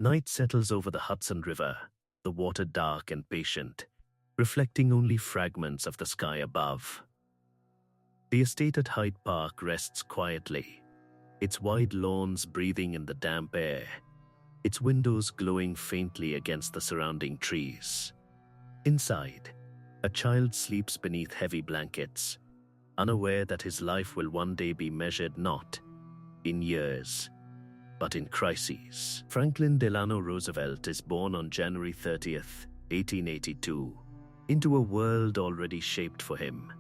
Night settles over the Hudson River, the water dark and patient, reflecting only fragments of the sky above. The estate at Hyde Park rests quietly, its wide lawns breathing in the damp air, its windows glowing faintly against the surrounding trees. Inside, a child sleeps beneath heavy blankets, unaware that his life will one day be measured not in years, but in crises. Franklin Delano Roosevelt is born on January 30th, 1882, into a world already shaped for him.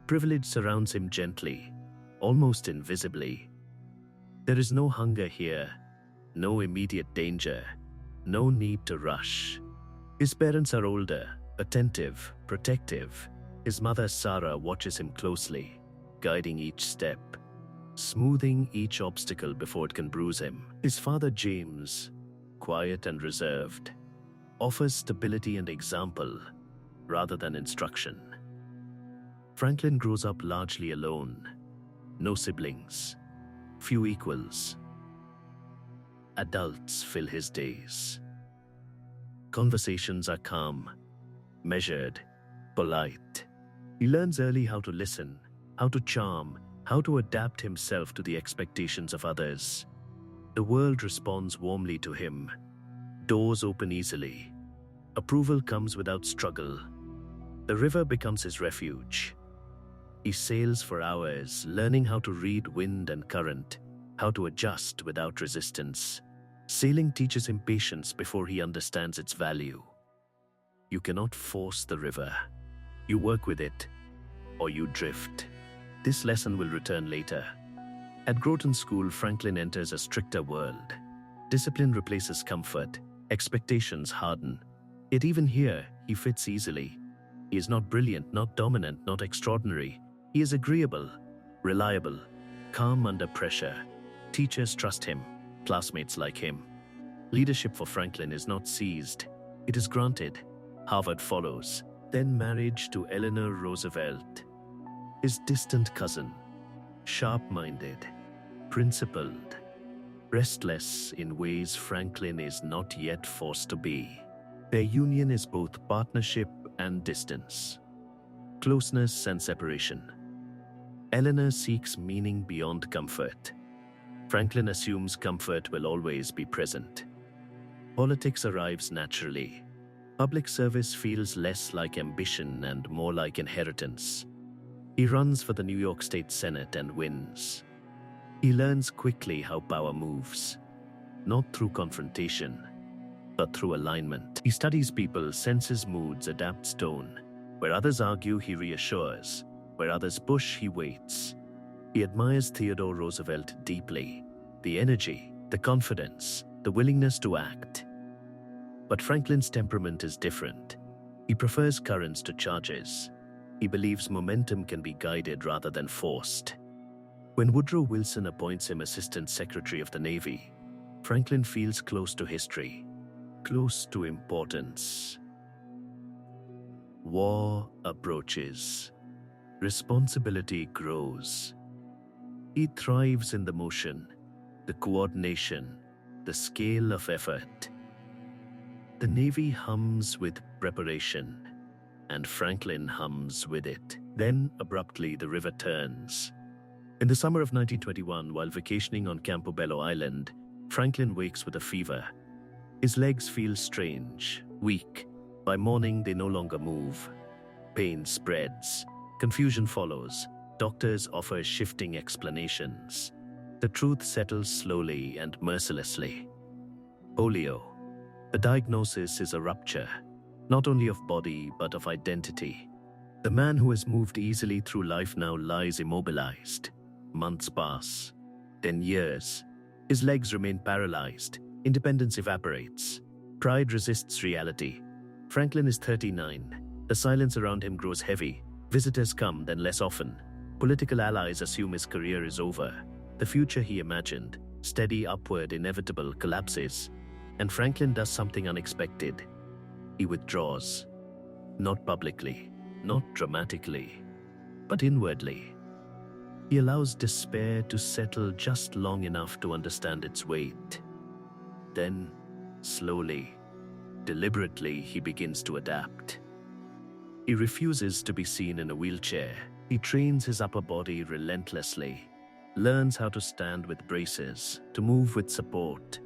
Privilege surrounds him gently, almost invisibly. There is no hunger here, no immediate danger, no need to rush. His parents are older, attentive, protective. His mother Sarah watches him closely, guiding each step, smoothing each obstacle before it can bruise him. His father James, quiet and reserved, offers stability and example rather than instruction. Franklin grows up largely alone, no siblings, few equals. Adults fill his days. Conversations are calm, measured, polite. He learns early how to listen, how to charm, how to adapt himself to the expectations of others. The world responds warmly to him. Doors open easily. Approval comes without struggle. The river becomes his refuge. He sails for hours, learning how to read wind and current, how to adjust without resistance. Sailing teaches him patience before he understands its value. You cannot force the river. You work with it, or you drift. This lesson will return later. At Groton School, Franklin enters a stricter world. Discipline replaces comfort, expectations harden. Yet even here, he fits easily. He is not brilliant, not dominant, not extraordinary. He is agreeable, reliable, calm under pressure. Teachers trust him, classmates like him. Leadership for Franklin is not seized, it is granted. Harvard follows, then marriage to Eleanor Roosevelt. His distant cousin, sharp-minded, principled, restless in ways Franklin is not yet forced to be. Their union is both partnership and distance, closeness and separation. Eleanor seeks meaning beyond comfort. Franklin assumes comfort will always be present. Politics arrives naturally. Public service feels less like ambition and more like inheritance. He runs for the New York State Senate and wins. He learns quickly how power moves, not through confrontation, but through alignment. He studies people, senses moods, adapts tone. Where others argue, he reassures. Where others push, he waits. He admires Theodore Roosevelt deeply. The energy, the confidence, the willingness to act. But Franklin's temperament is different. He prefers currents to charges. He believes momentum can be guided rather than forced. When Woodrow Wilson appoints him Assistant Secretary of the Navy, Franklin feels close to history, close to importance. War approaches. Responsibility grows. He thrives in the motion, the coordination, the scale of effort. The Navy hums with preparation, and Franklin hums with it. Then, abruptly, the river turns. In the summer of 1921, while vacationing on Campobello Island, Franklin wakes with a fever. His legs feel strange, weak. By morning, they no longer move. Pain spreads. Confusion follows. Doctors offer shifting explanations. The truth settles slowly and mercilessly. Polio. The diagnosis is a rupture, not only of body but of identity. The man who has moved easily through life now lies immobilized. Months pass, then years. His legs remain paralyzed. Independence evaporates. Pride resists reality. Franklin is 39. The silence around him grows heavy. Visitors come, then less often. Political allies assume his career is over. The future he imagined, steady, upward, inevitable, collapses. And Franklin does something unexpected. He withdraws. Not publicly, not dramatically, but inwardly. He allows despair to settle just long enough to understand its weight. Then, Slowly, deliberately, he begins to adapt. He refuses to be seen in a wheelchair. He trains his upper body relentlessly, learns how to stand with braces, to move with support,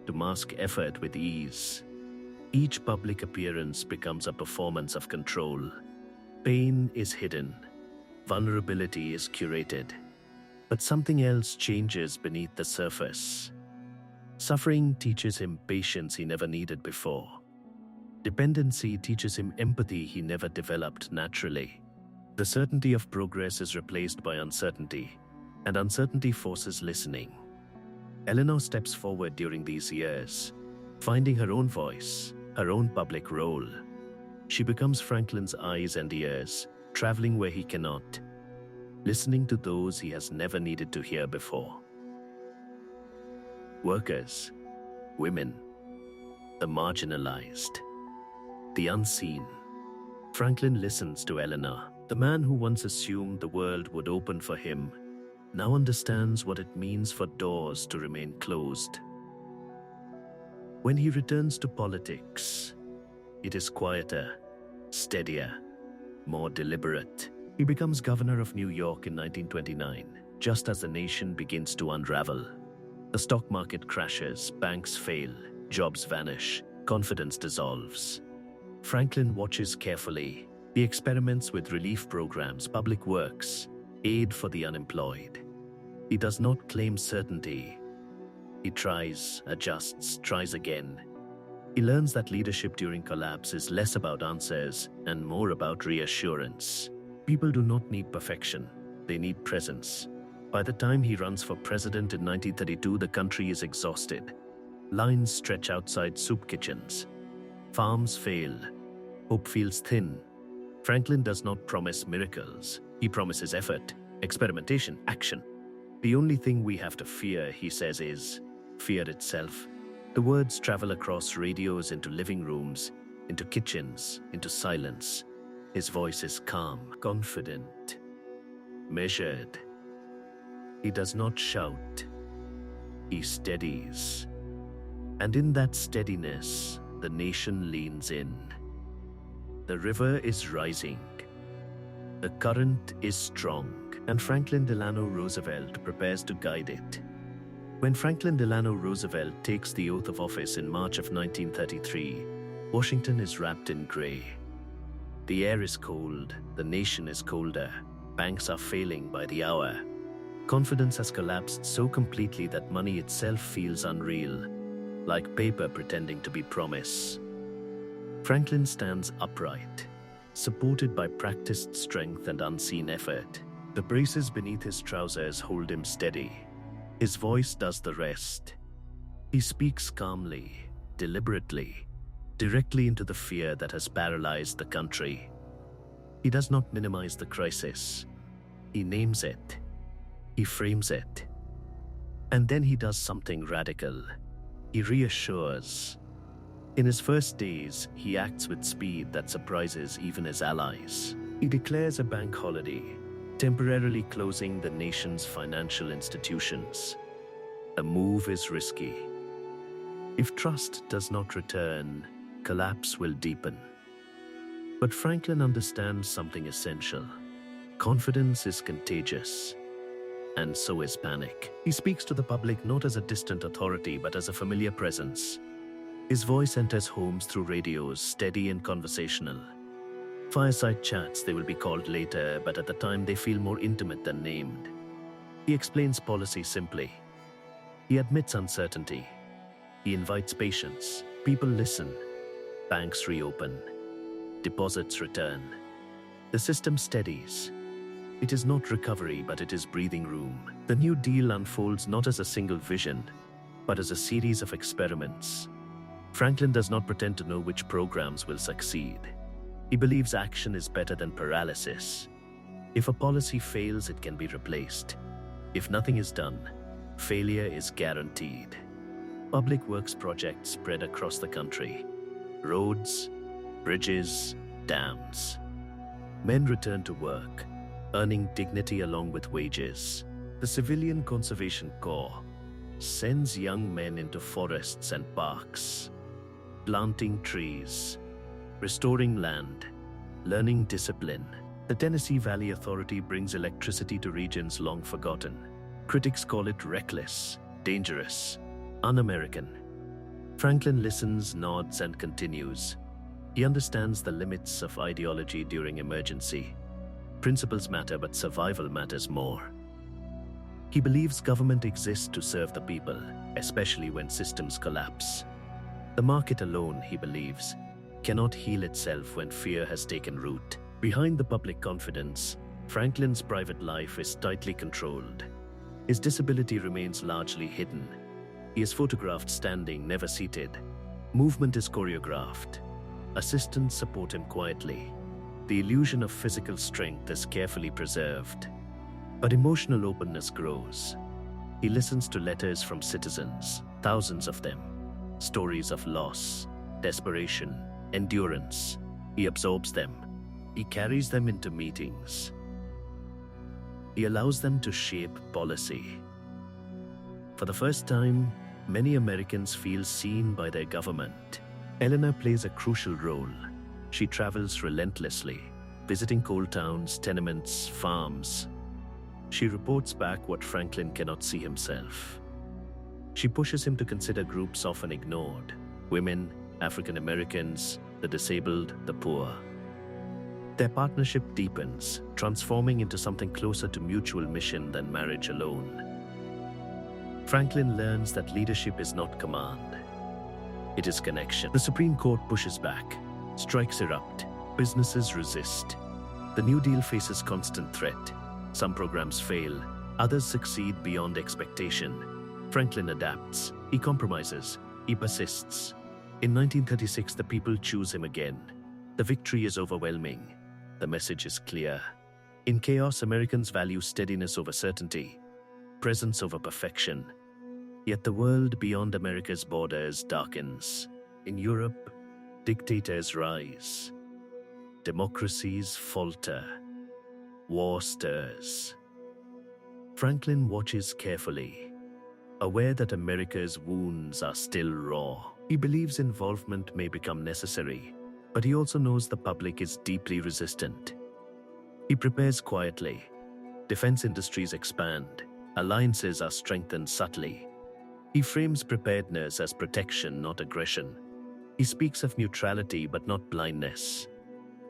to mask effort with ease. Each public appearance becomes a performance of control. Pain is hidden, vulnerability is curated, but something else changes beneath the surface. Suffering teaches him patience he never needed before. Dependency teaches him empathy he never developed naturally. The certainty of progress is replaced by uncertainty, and uncertainty forces listening. Eleanor steps forward during these years, finding her own voice, her own public role. She becomes Franklin's eyes and ears, traveling where he cannot, listening to those he has never needed to hear before. Workers, women, the marginalized, the unseen. Franklin listens to Eleanor. The man who once assumed the world would open for him now understands what it means for doors to remain closed. When he returns to politics, it is quieter, steadier, more deliberate. He becomes governor of New York in 1929, just as the nation begins to unravel. The stock market crashes, banks fail, jobs vanish, confidence dissolves. Franklin watches carefully. He experiments with relief programs, public works, aid for the unemployed. He does not claim certainty. He tries, adjusts, tries again. He learns that leadership during collapse is less about answers and more about reassurance. People do not need perfection, they need presence. By the time he runs for president in 1932, the country is exhausted. Lines stretch outside soup kitchens. Farms fail. Hope feels thin. Franklin does not promise miracles. He promises effort, experimentation, action. The only thing we have to fear, he says, is fear itself. The words travel across radios into living rooms, into kitchens, into silence. His voice is calm, confident, measured. He does not shout. He steadies. And in that steadiness, the nation leans in. The river is rising. The current is strong, and Franklin Delano Roosevelt prepares to guide it. When Franklin Delano Roosevelt takes the oath of office in March of 1933, Washington is wrapped in gray. The air is cold, the nation is colder, banks are failing by the hour. Confidence has collapsed so completely that money itself feels unreal, like paper pretending to be promise. Franklin stands upright, supported by practiced strength and unseen effort. The braces beneath his trousers hold him steady. His voice does the rest. He speaks calmly, deliberately, directly into the fear that has paralyzed the country. He does not minimize the crisis. He names it. He frames it. And then he does something radical. He reassures. In his first days, he acts with speed that surprises even his allies. He declares a bank holiday, temporarily closing the nation's financial institutions. The move is risky. If trust does not return, collapse will deepen. But Franklin understands something essential. Confidence is contagious, and so is panic. He speaks to the public not as a distant authority, but as a familiar presence. His voice enters homes through radios, steady and conversational. Fireside chats, they will be called later, but at the time they feel more intimate than named. He explains policy simply. He admits uncertainty. He invites patience. People listen. Banks reopen. Deposits return. The system steadies. It is not recovery, but it is breathing room. The New Deal unfolds not as a single vision, but as a series of experiments. Franklin does not pretend to know which programs will succeed. He believes action is better than paralysis. If a policy fails, it can be replaced. If nothing is done, failure is guaranteed. Public works projects spread across the country. Roads, bridges, dams. Men return to work, earning dignity along with wages. The Civilian Conservation Corps sends young men into forests and parks. planting trees, restoring land, learning discipline. The Tennessee Valley Authority brings electricity to regions long forgotten. Critics call it reckless, dangerous, un-American. Franklin listens, nods, and continues. He understands the limits of ideology during emergency. Principles matter, but survival matters more. He believes government exists to serve the people, especially when systems collapse. The market alone, he believes, cannot heal itself when fear has taken root. Behind the public confidence, Franklin's private life is tightly controlled. His disability remains largely hidden. He is photographed standing, never seated. Movement is choreographed. Assistants support him quietly. The illusion of physical strength is carefully preserved. But emotional openness grows. He listens to letters from citizens, thousands of them. Stories of loss, desperation, endurance. He absorbs them. He carries them into meetings. He allows them to shape policy. For the first time, many Americans feel seen by their government. Eleanor plays a crucial role. She travels relentlessly, visiting coal towns, tenements, farms. She reports back what Franklin cannot see himself. She pushes him to consider groups often ignored: women, African Americans, the disabled, the poor. Their partnership deepens, transforming into something closer to mutual mission than marriage alone. Franklin learns that leadership is not command. It is connection. The Supreme Court pushes back. Strikes erupt. Businesses resist. The New Deal faces constant threat. Some programs fail. Others succeed beyond expectation. Franklin adapts. He compromises. He persists. In 1936, the people choose him again. The victory is overwhelming. The message is clear. In chaos, Americans value steadiness over certainty, presence over perfection. Yet the world beyond America's borders darkens. In Europe, dictators rise. Democracies falter. War stirs. Franklin watches carefully, aware that America's wounds are still raw. He believes involvement may become necessary, but he also knows the public is deeply resistant. He prepares quietly. Defense industries expand. Alliances are strengthened subtly. He frames preparedness as protection, not aggression. He speaks of neutrality but not blindness.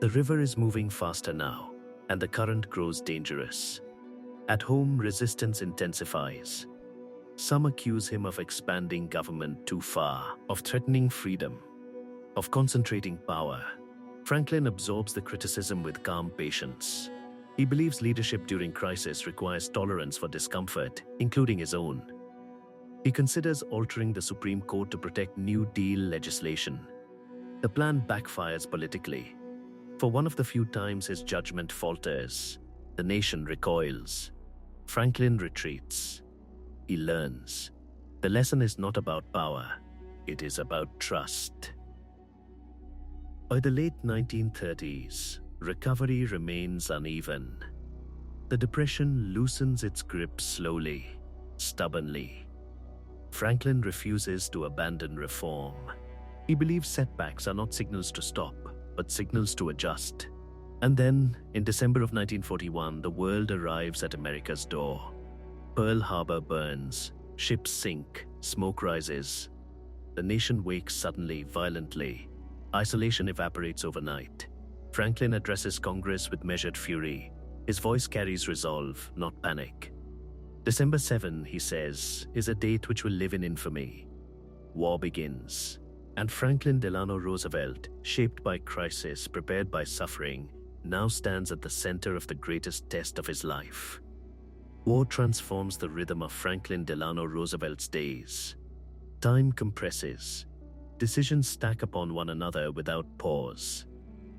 The river is moving faster now, and the current grows dangerous. At home, resistance intensifies. Some accuse him of expanding government too far, of threatening freedom, of concentrating power. Franklin absorbs the criticism with calm patience. He believes leadership during crisis requires tolerance for discomfort, including his own. He considers altering the Supreme Court to protect New Deal legislation. The plan backfires politically. For one of the few times his judgment falters, the nation recoils. Franklin retreats. He learns. The lesson is not about power, it is about trust. By the late 1930s, recovery remains uneven. The Depression loosens its grip slowly, stubbornly. Franklin refuses to abandon reform. He believes setbacks are not signals to stop, but signals to adjust. And then, in December of 1941, the world arrives at America's door. Pearl Harbor burns, ships sink, smoke rises. The nation wakes suddenly, violently. Isolation evaporates overnight. Franklin addresses Congress with measured fury. His voice carries resolve, not panic. December 7, he says, is a date which will live in infamy. War begins. And Franklin Delano Roosevelt, shaped by crisis, prepared by suffering, now stands at the center of the greatest test of his life. War transforms the rhythm of Franklin Delano Roosevelt's days. Time compresses. Decisions stack upon one another without pause.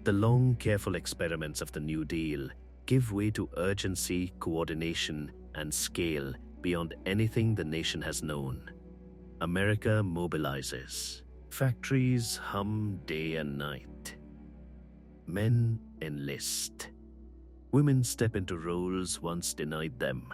The long, careful experiments of the New Deal give way to urgency, coordination, and scale beyond anything the nation has known. America mobilizes. Factories hum day and night. Men enlist. Women step into roles once denied them.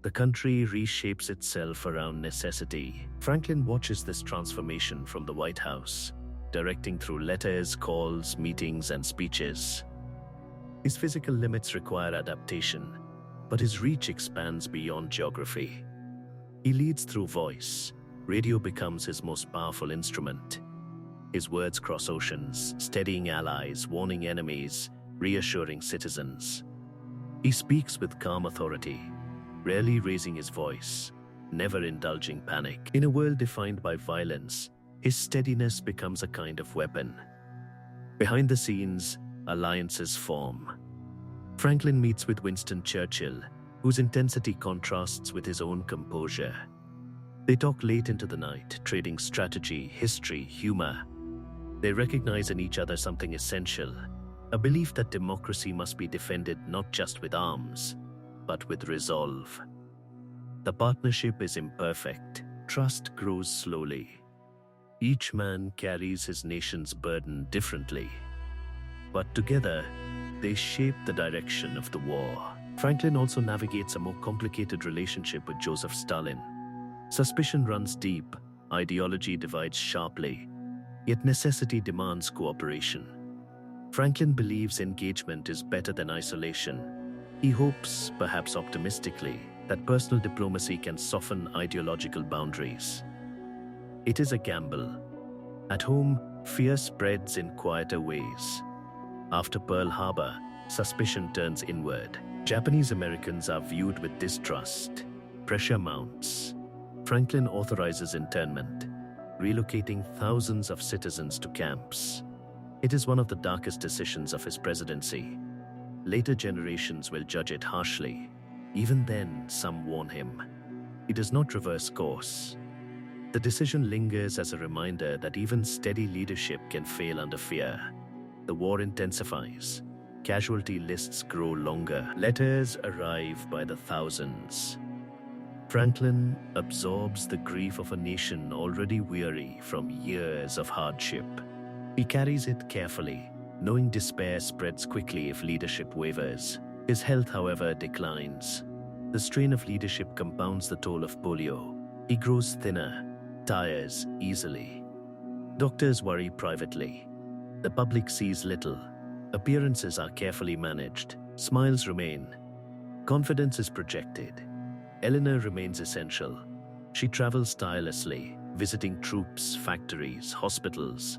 The country reshapes itself around necessity. Franklin watches this transformation from the White House. directing through letters, calls, meetings, and speeches. His physical limits require adaptation, but his reach expands beyond geography. He leads through voice. Radio becomes his most powerful instrument. His words cross oceans, steadying allies, warning enemies, reassuring citizens. He speaks with calm authority, rarely raising his voice, never indulging panic. In a world defined by violence, his steadiness becomes a kind of weapon. Behind the scenes, alliances form. Franklin meets with Winston Churchill, whose intensity contrasts with his own composure. They talk late into the night, trading strategy, history, humor. They recognize in each other something essential, a belief that democracy must be defended not just with arms, but with resolve. The partnership is imperfect. Trust grows slowly. Each man carries his nation's burden differently. But together, they shape the direction of the war. Franklin also navigates a more complicated relationship with Joseph Stalin. Suspicion runs deep, ideology divides sharply, yet necessity demands cooperation. Franklin believes engagement is better than isolation. He hopes, perhaps optimistically, that personal diplomacy can soften ideological boundaries. It is a gamble. At home, fear spreads in quieter ways. After Pearl Harbor, suspicion turns inward. Japanese Americans are viewed with distrust. Pressure mounts. Franklin authorizes internment, relocating thousands of citizens to camps. It is one of the darkest decisions of his presidency. Later generations will judge it harshly. Even then, some warn him. He does not reverse course. The decision lingers as a reminder that even steady leadership can fail under fear. The war intensifies. Casualty lists grow longer. Letters arrive by the thousands. Franklin absorbs the grief of a nation already weary from years of hardship. He carries it carefully, knowing despair spreads quickly if leadership wavers. His health, however, declines. The strain of leadership compounds the toll of polio. He grows thinner, tires easily. Doctors worry privately. The public sees little. Appearances are carefully managed. Smiles remain. Confidence is projected. Eleanor remains essential. She travels tirelessly, visiting troops, factories, hospitals.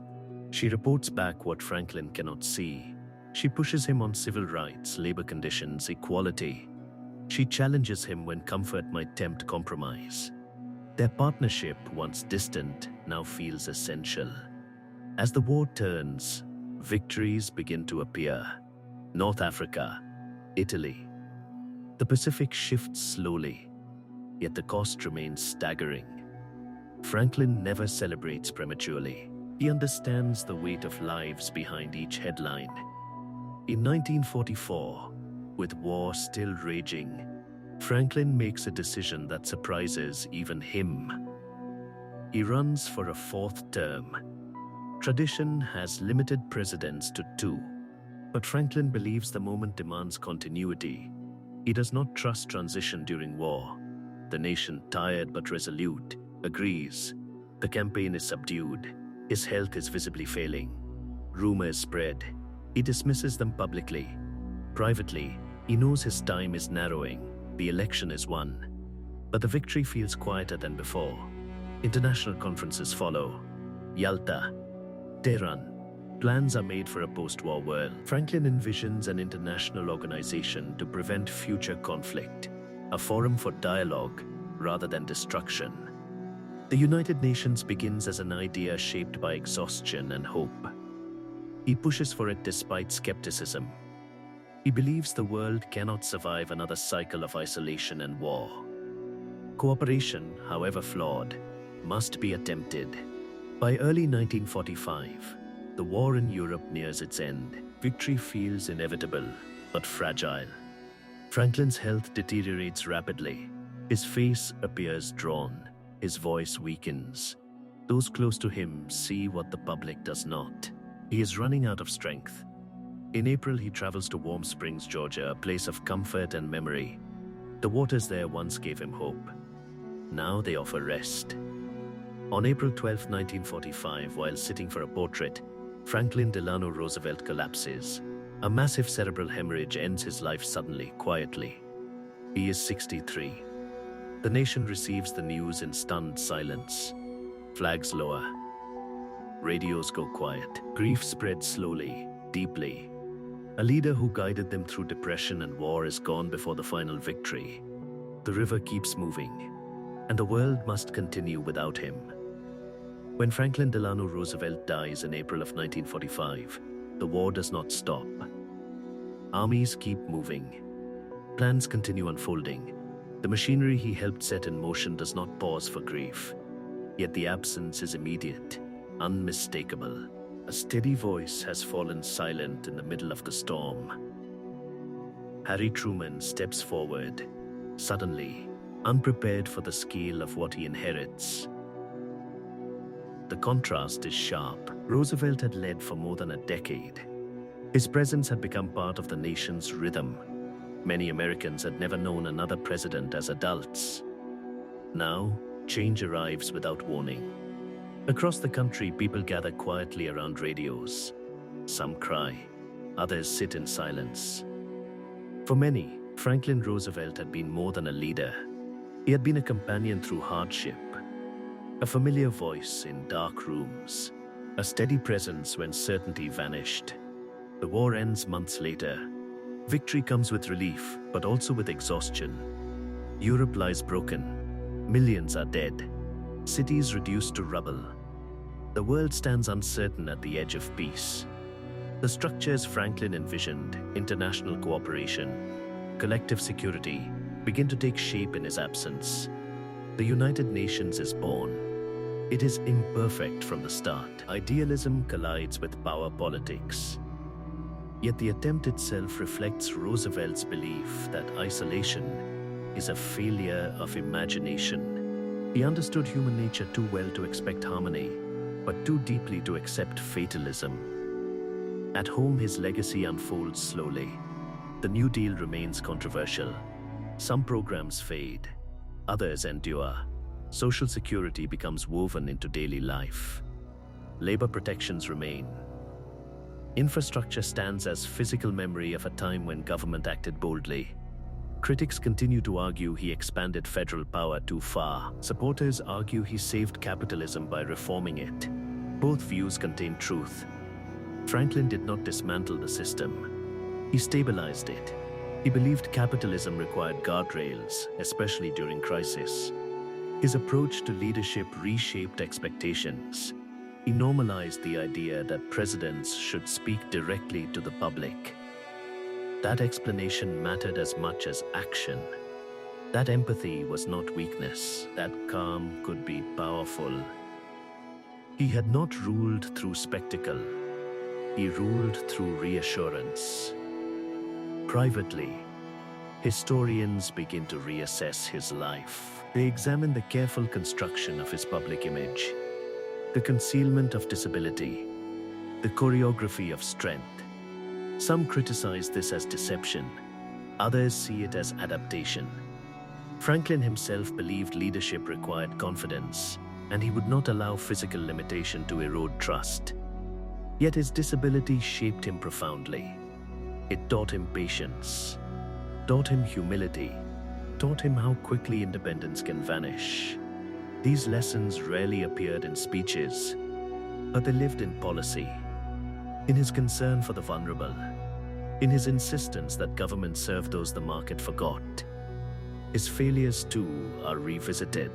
She reports back what Franklin cannot see. She pushes him on civil rights, labor conditions, equality. She challenges him when comfort might tempt compromise. Their partnership, once distant, now feels essential. As the war turns, victories begin to appear. North Africa, Italy. The Pacific shifts slowly, yet the cost remains staggering. Franklin never celebrates prematurely. He understands the weight of lives behind each headline. In 1944, with war still raging, Franklin makes a decision that surprises even him. He runs for a fourth term. Tradition has limited presidents to 2, but Franklin believes the moment demands continuity. He does not trust transition during war. The nation, tired but resolute, agrees. The campaign is subdued. His health is visibly failing. Rumors spread. He dismisses them publicly. Privately, he knows his time is narrowing. The election is won. But the victory feels quieter than before. International conferences follow. Yalta, Tehran. Plans are made for a post-war world. Franklin envisions an international organization to prevent future conflict, a forum for dialogue rather than destruction. The United Nations begins as an idea shaped by exhaustion and hope. He pushes for it despite skepticism. He believes the world cannot survive another cycle of isolation and war. Cooperation, however flawed, must be attempted. By early 1945, the war in Europe nears its end. Victory feels inevitable, but fragile. Franklin's health deteriorates rapidly. His face appears drawn. His voice weakens. Those close to him see what the public does not. He is running out of strength. In April, he travels to Warm Springs, Georgia, a place of comfort and memory. The waters there once gave him hope. Now they offer rest. On April 12, 1945, while sitting for a portrait, Franklin Delano Roosevelt collapses. A massive cerebral hemorrhage ends his life suddenly, quietly. He is 63. The nation receives the news in stunned silence. Flags lower. Radios go quiet. Grief spreads slowly, deeply. A leader who guided them through depression and war is gone before the final victory. The river keeps moving, and the world must continue without him. When Franklin Delano Roosevelt dies in April of 1945, the war does not stop. Armies keep moving. Plans continue unfolding. The machinery he helped set in motion does not pause for grief. Yet the absence is immediate, unmistakable. A steady voice has fallen silent in the middle of the storm. Harry Truman steps forward, suddenly, unprepared for the scale of what he inherits. The contrast is sharp. Roosevelt had led for more than a decade. His presence had become part of the nation's rhythm. Many Americans had never known another president as adults. Now, change arrives without warning. Across the country, people gather quietly around radios. Some cry, others sit in silence. For many, Franklin Roosevelt had been more than a leader. He had been a companion through hardship, a familiar voice in dark rooms, a steady presence when certainty vanished. The war ends months later. Victory comes with relief, but also with exhaustion. Europe lies broken. Millions are dead. Cities reduced to rubble. The world stands uncertain at the edge of peace. The structures Franklin envisioned, international cooperation, collective security, begin to take shape in his absence. The United Nations is born. It is imperfect from the start. Idealism collides with power politics. Yet the attempt itself reflects Roosevelt's belief that isolation is a failure of imagination. He understood human nature too well to expect harmony, but too deeply to accept fatalism. At home, his legacy unfolds slowly. The New Deal remains controversial. Some programs fade, others endure. Social security becomes woven into daily life. Labor protections remain. Infrastructure stands as physical memory of a time when government acted boldly. Critics continue to argue he expanded federal power too far. Supporters argue he saved capitalism by reforming it. Both views contain truth. Franklin did not dismantle the system. He stabilized it. He believed capitalism required guardrails, especially during crisis. His approach to leadership reshaped expectations. He normalized the idea that presidents should speak directly to the public. That explanation mattered as much as action. That empathy was not weakness. That calm could be powerful. He had not ruled through spectacle. He ruled through reassurance. Privately, historians begin to reassess his life. They examine the careful construction of his public image, the concealment of disability, the choreography of strength. Some criticize this as deception, others see it as adaptation. Franklin himself believed leadership required confidence, and he would not allow physical limitation to erode trust. Yet his disability shaped him profoundly. It taught him patience, taught him humility, taught him how quickly independence can vanish. These lessons rarely appeared in speeches, but they lived in policy, in his concern for the vulnerable, in his insistence that government serve those the market forgot. His failures, too, are revisited.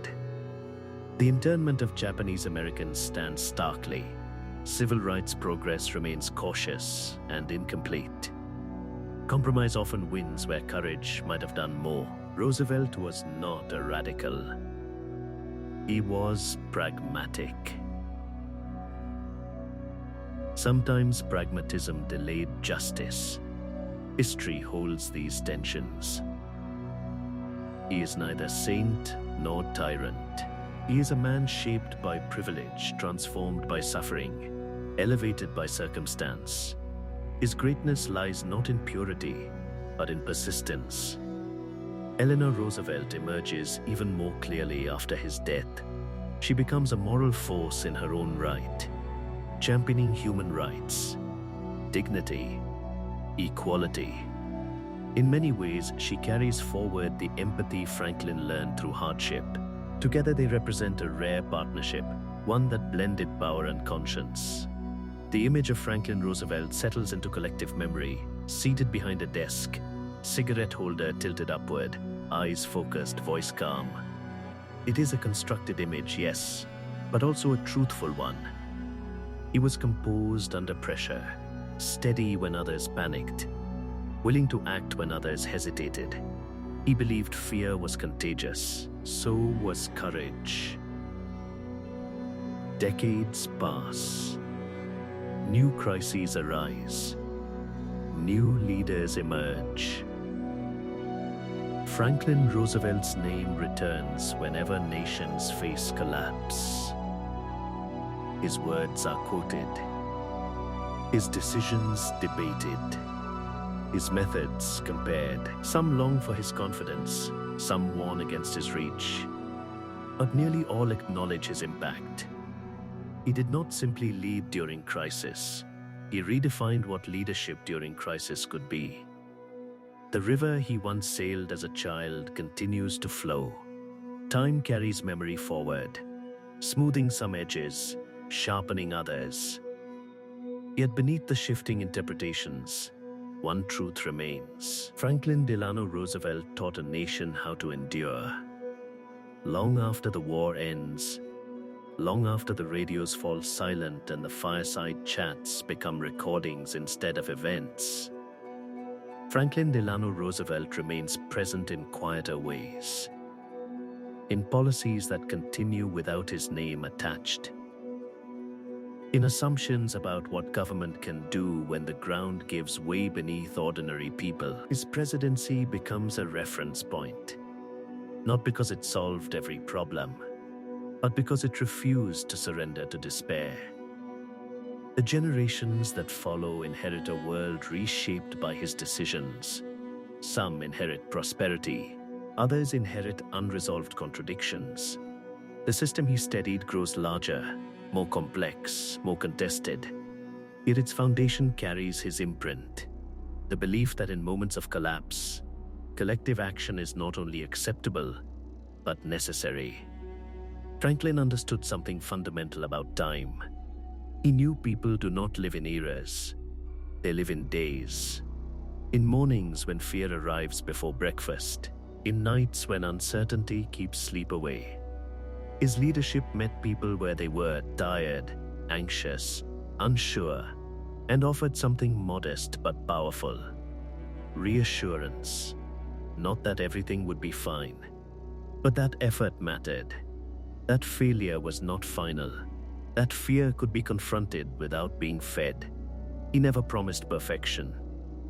The internment of Japanese Americans stands starkly. Civil rights progress remains cautious and incomplete. Compromise often wins where courage might have done more. Roosevelt was not a radical. He was pragmatic. Sometimes pragmatism delayed justice. History holds these tensions. He is neither saint nor tyrant. He is a man shaped by privilege, transformed by suffering, elevated by circumstance. His greatness lies not in purity, but in persistence. Eleanor Roosevelt emerges even more clearly after his death. She becomes a moral force in her own right, championing human rights, dignity, equality. In many ways, she carries forward the empathy Franklin learned through hardship. Together they represent a rare partnership, one that blended power and conscience. The image of Franklin Roosevelt settles into collective memory, seated behind a desk, cigarette holder tilted upward, eyes focused, voice calm. It is a constructed image, yes, but also a truthful one. He was composed under pressure, steady when others panicked, willing to act when others hesitated. He believed fear was contagious, so was courage. Decades pass. New crises arise. New leaders emerge. Franklin Roosevelt's name returns whenever nations face collapse. His words are quoted, his decisions debated, his methods compared. Some long for his confidence, some warn against his reach, but nearly all acknowledge his impact. He did not simply lead during crisis, he redefined what leadership during crisis could be. The river he once sailed as a child continues to flow. Time carries memory forward, smoothing some edges, sharpening others. Yet beneath the shifting interpretations, one truth remains. Franklin Delano Roosevelt taught a nation how to endure. Long after the war ends, long after the radios fall silent and the fireside chats become recordings instead of events, Franklin Delano Roosevelt remains present in quieter ways, in policies that continue without his name attached, in assumptions about what government can do when the ground gives way beneath ordinary people. His presidency becomes a reference point, not because it solved every problem, but because it refused to surrender to despair. The generations that follow inherit a world reshaped by his decisions. Some inherit prosperity, others inherit unresolved contradictions. The system he steadied grows larger, more complex, more contested. Yet its foundation carries his imprint, the belief that in moments of collapse, collective action is not only acceptable, but necessary. Franklin understood something fundamental about time. He knew people do not live in eras, they live in days. In mornings when fear arrives before breakfast, in nights when uncertainty keeps sleep away. His leadership met people where they were, tired, anxious, unsure, and offered something modest but powerful: reassurance. Not that everything would be fine, but that effort mattered. That failure was not final. That fear could be confronted without being fed. He never promised perfection.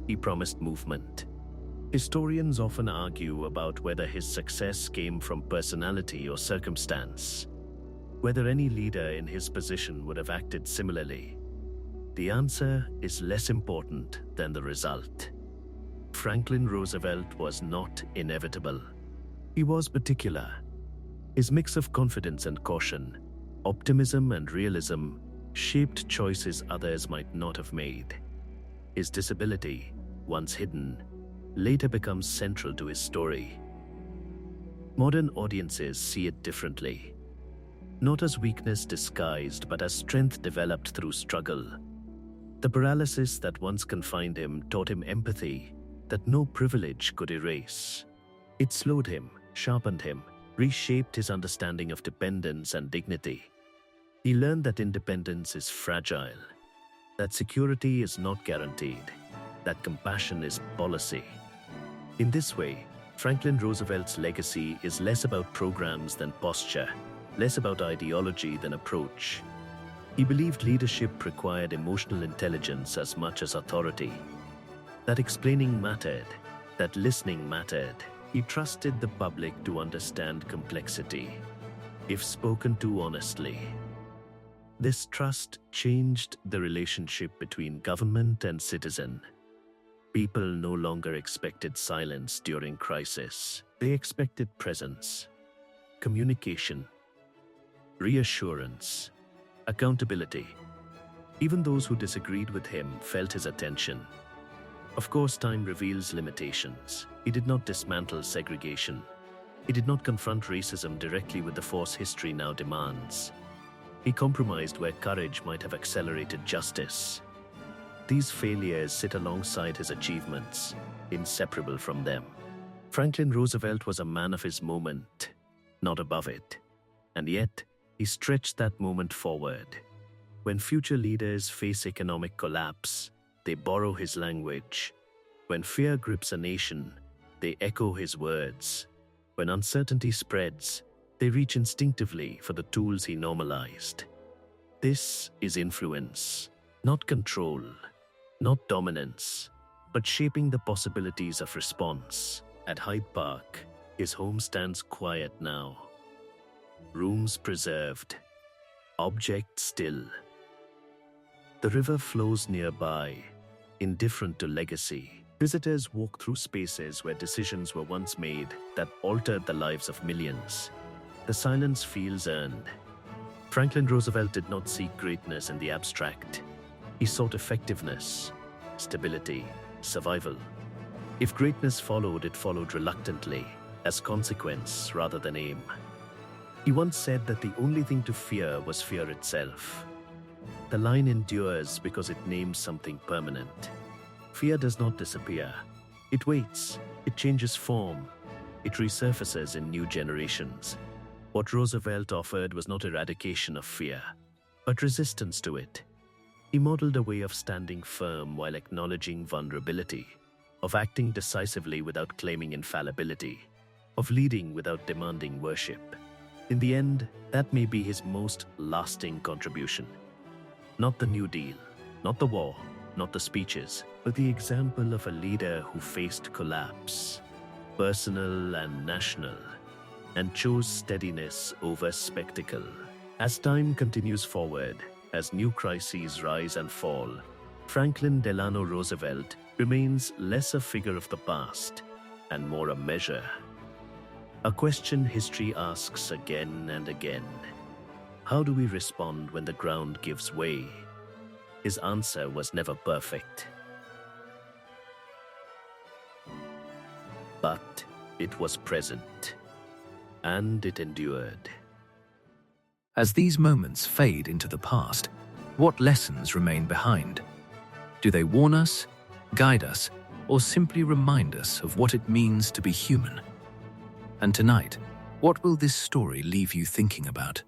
He promised movement. Historians often argue about whether his success came from personality or circumstance, whether any leader in his position would have acted similarly. The answer is less important than the result. Franklin Roosevelt was not inevitable. He was particular. His mix of confidence and caution, optimism and realism, shaped choices others might not have made. His disability, once hidden, later becomes central to his story. Modern audiences see it differently, not as weakness disguised, but as strength developed through struggle. The paralysis that once confined him taught him empathy that no privilege could erase. It slowed him, sharpened him, reshaped his understanding of dependence and dignity. He learned that independence is fragile, that security is not guaranteed, that compassion is policy. In this way, Franklin Roosevelt's legacy is less about programs than posture, less about ideology than approach. He believed leadership required emotional intelligence as much as authority, that explaining mattered, that listening mattered. He trusted the public to understand complexity, if spoken to honestly. This trust changed the relationship between government and citizen. People no longer expected silence during crisis. They expected presence, communication, reassurance, accountability. Even those who disagreed with him felt his attention. Of course, time reveals limitations. He did not dismantle segregation. He did not confront racism directly with the force history now demands. He compromised where courage might have accelerated justice. These failures sit alongside his achievements, inseparable from them. Franklin Roosevelt was a man of his moment, not above it. And yet, he stretched that moment forward. When future leaders face economic collapse, they borrow his language. When fear grips a nation, they echo his words. When uncertainty spreads, they reach instinctively for the tools he normalized. This is influence, not control, not dominance, but shaping the possibilities of response. At Hyde Park, his home stands quiet now. Rooms preserved, objects still. The river flows nearby, indifferent to legacy. Visitors walk through spaces where decisions were once made that altered the lives of millions. The silence feels earned. Franklin Roosevelt did not seek greatness in the abstract. He sought effectiveness, stability, survival. If greatness followed, it followed reluctantly, as consequence rather than aim. He once said that the only thing to fear was fear itself. The line endures because it names something permanent. Fear does not disappear. It waits, it changes form, it resurfaces in new generations. What Roosevelt offered was not eradication of fear, but resistance to it. He modeled a way of standing firm while acknowledging vulnerability, of acting decisively without claiming infallibility, of leading without demanding worship. In the end, that may be his most lasting contribution. Not the New Deal, not the war, not the speeches, but the example of a leader who faced collapse, personal and national, and chose steadiness over spectacle. As time continues forward, as new crises rise and fall, Franklin Delano Roosevelt remains less a figure of the past and more a measure. A question history asks again and again. How do we respond when the ground gives way? His answer was never perfect. But it was present, and it endured. As these moments fade into the past, what lessons remain behind? Do they warn us, guide us, or simply remind us of what it means to be human? And tonight, what will this story leave you thinking about?